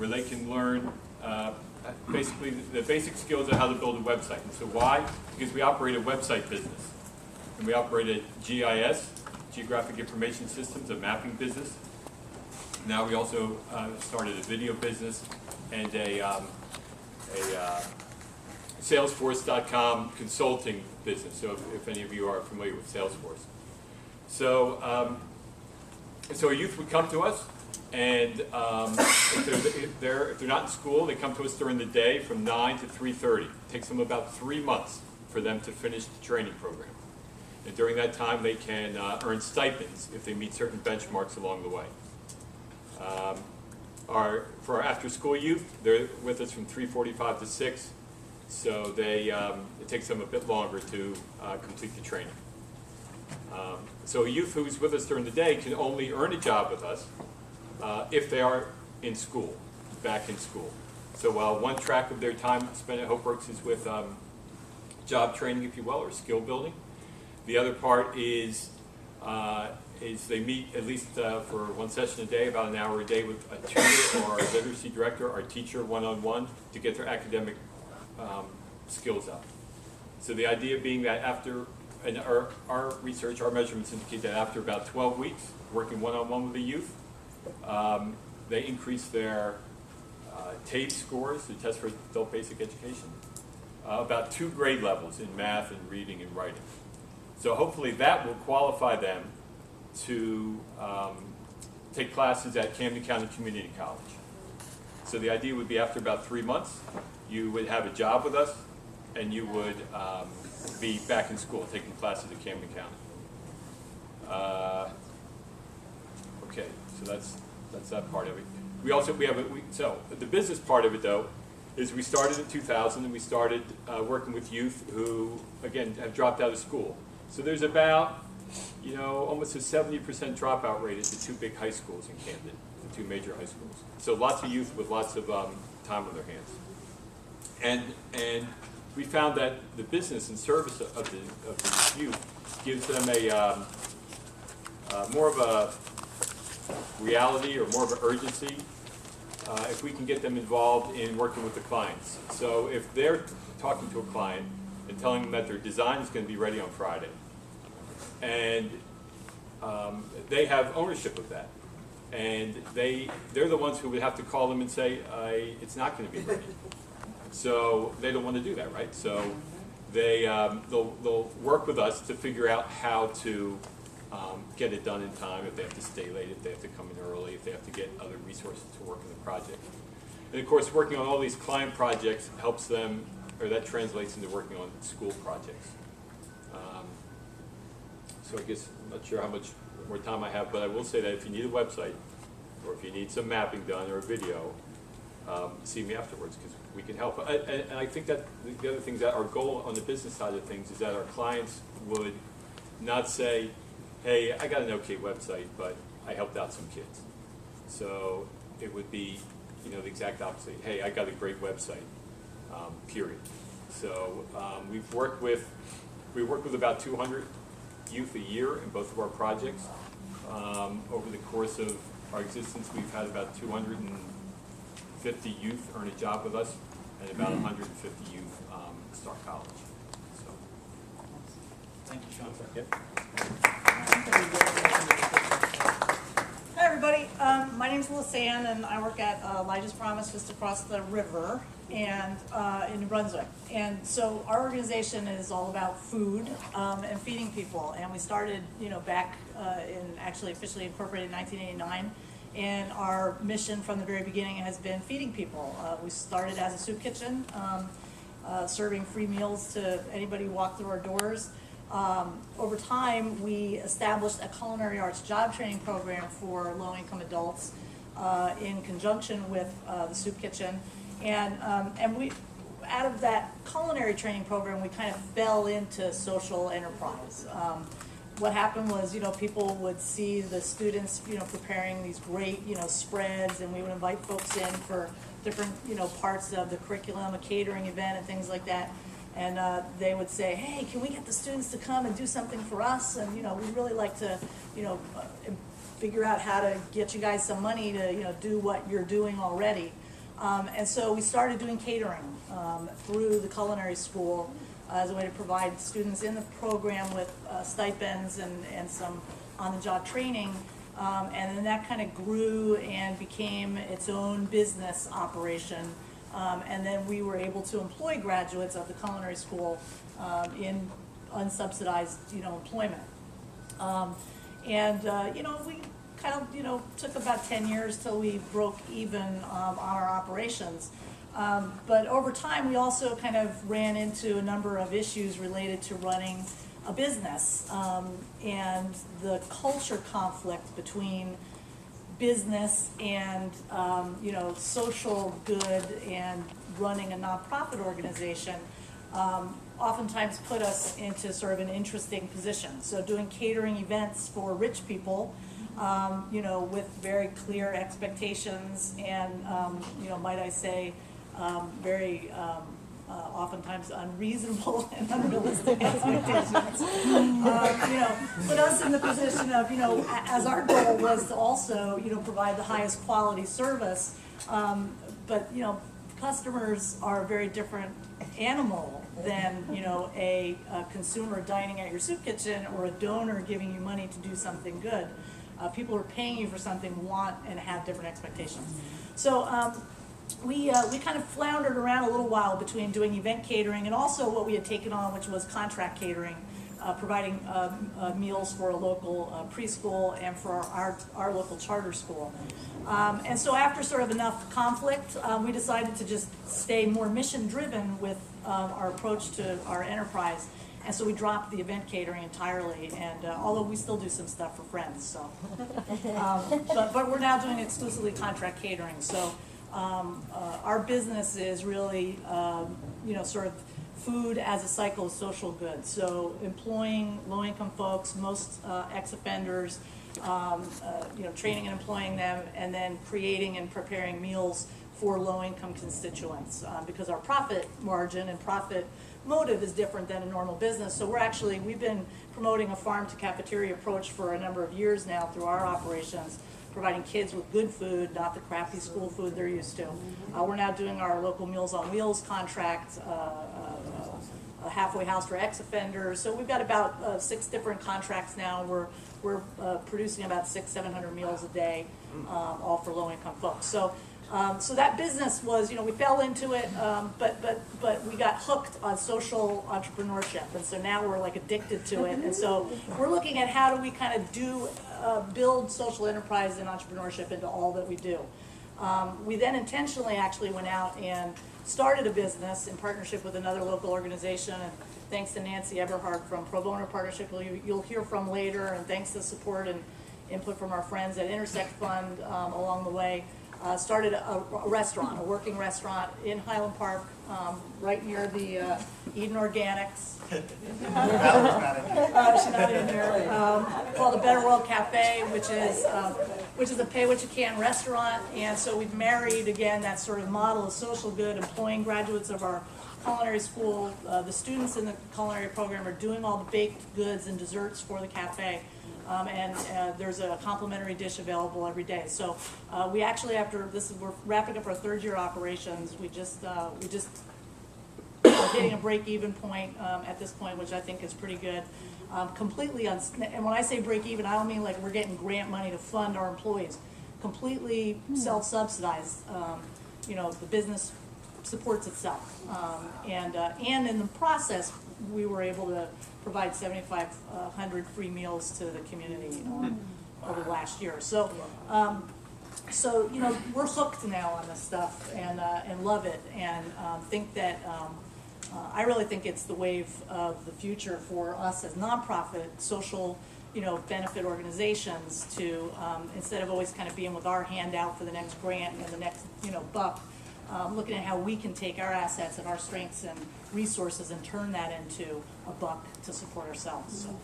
where they can learn basically the basic skills of how to build a website. And so why? Because we operate a website business. And we operate a GIS, Geographic Information Systems, a mapping business. Now we also started a video business and a Salesforce.com consulting business, so if any of you are familiar with Salesforce. So, so a youth would come to us, and if they're not in school, they come to us during the day from 9 to 3:30. It takes them about 3 months for them to finish the training program. And during that time, they can earn stipends if they meet certain benchmarks along the way. For our after-school youth, they're with us from 3:45 to 6, so it takes them a bit longer to complete the training. So a youth who's with us during the day can only earn a job with us if they are in school, back in school. So while one track of their time spent at HopeWorks is with job training, if you will, or skill building, the other part is they meet at least for one session a day, about an hour a day, with a tutor or a literacy director or teacher one-on-one to get their academic skills up. So the idea being that after, and our research, our measurements indicate that after about 12 weeks working one-on-one with the youth, they increase their TABE scores, the test for adult basic education, about 2 grade levels in math and reading and writing. So hopefully that will qualify them to take classes at Camden County Community College. So the idea would be after about 3 months, you would have a job with us, and you would be back in school taking classes at Camden County. Okay, so that's that part of it. So the business part of it though is we started in 2000 and we started working with youth who again have dropped out of school. So there's about almost a 70% dropout rate at the 2 big high schools in Camden, the 2 major high schools. So lots of youth with lots of time on their hands. And we found that the business and service of the youth gives them a more of a reality or more of an urgency if we can get them involved in working with the clients. So if they're talking to a client and telling them that their design is going to be ready on Friday, and they have ownership of that, and they're the ones who would have to call them and say, it's not going to be ready. So they don't want to do that, right? So they'll work with us to figure out how to get it done in time, if they have to stay late, if they have to come in early, if they have to get other resources to work on the project. And of course, working on all these client projects helps them, or that translates into working on school projects. So I guess I'm not sure how much more time I have, but I will say that if you need a website, or if you need some mapping done or a video, see me afterwards, because we can help. And I think that the other thing that our goal on the business side of things is that our clients would not say, hey, I got an okay website, but I helped out some kids. So it would be, the exact opposite. Hey, I got a great website, period. So we work with about 200 youth a year in both of our projects. Over the course of our existence, we've had about 250 youth earn a job with us, and about 150 youth start college. So, thank you, Sean. Yep. Hi everybody, my name is Lisanne and I work at Elijah's Promise just across the river and in New Brunswick. And so our organization is all about food and feeding people. And we started, back in actually officially incorporated in 1989. And our mission from the very beginning has been feeding people. We started as a soup kitchen, serving free meals to anybody who walked through our doors. Over time, we established a culinary arts job training program for low-income adults in conjunction with the soup kitchen, and we, out of that culinary training program, we kind of fell into social enterprise. What happened was, people would see the students, preparing these great, spreads, and we would invite folks in for different, parts of the curriculum, a catering event, and things like that. And they would say, hey, can we get the students to come and do something for us? And, we'd really like to, figure out how to get you guys some money to, do what you're doing already. And so we started doing catering through the culinary school as a way to provide students in the program with stipends and some on-the-job training. And then that kind of grew and became its own business operation. And then we were able to employ graduates of the culinary school in unsubsidized, employment. We kind of, took about 10 years till we broke even on our operations. But over time, we also kind of ran into a number of issues related to running a business and the culture conflict between business and, social good and running a nonprofit organization oftentimes put us into sort of an interesting position. So doing catering events for rich people, with very clear expectations and, might I say, very oftentimes unreasonable and unrealistic expectations. Put us in the position of, as our goal was to also, provide the highest quality service. But, customers are a very different animal than, a consumer dining at your soup kitchen or a donor giving you money to do something good. People who are paying you for something want and have different expectations. So we kind of floundered around a little while between doing event catering and also what we had taken on, which was contract catering, providing meals for a local preschool and for our local charter school. And so after sort of enough conflict, we decided to just stay more mission-driven with our approach to our enterprise. And so we dropped the event catering entirely, and although we still do some stuff for friends, so. But we're now doing exclusively contract catering. So our business is really, sort of food as a cycle of social good. So employing low-income folks, most ex-offenders, training and employing them, and then creating and preparing meals for low-income constituents. Because our profit margin and profit motive is different than a normal business. So we've been promoting a farm to cafeteria approach for a number of years now through our operations, providing kids with good food, not the crappy school food they're used to. We're now doing our local Meals on Wheels contract, a halfway house for ex-offenders. So we've got about 6 different contracts now. We're producing about 600-700 meals a day, all for low-income folks. So that business was, we fell into it, but we got hooked on social entrepreneurship, and so now we're like addicted to it. And so we're looking at how do we kind of build social enterprise and entrepreneurship into all that we do. We then intentionally actually went out and started a business in partnership with another local organization, and thanks to Nancy Eberhard from Pro Bono Partnership, who you'll hear from later, and thanks to support and input from our friends at Intersect Fund along the way. Started a restaurant, a working restaurant in Highland Park, right near the Eden Organics. She's not in there. Called the Better World Cafe, which is a pay what you can restaurant. And so we've married again that sort of model of social good, employing graduates of our culinary school. The students in the culinary program are doing all the baked goods and desserts for the cafe. And there's a complimentary dish available every day. So we actually, we're wrapping up our 3rd year operations. We just are hitting a break-even point at this point, which I think is pretty good. And when I say break-even, I don't mean like we're getting grant money to fund our employees. Completely self-subsidized. The business supports itself. And in the process, we were able to provide 7,500 free meals to the community over the last year. So, we're hooked now on this stuff and love it, and think that I really think it's the wave of the future for us as nonprofit social, benefit organizations to instead of always kind of being with our hand out for the next grant and the next buck. Looking at how we can take our assets and our strengths and resources and turn that into a buck to support ourselves. So.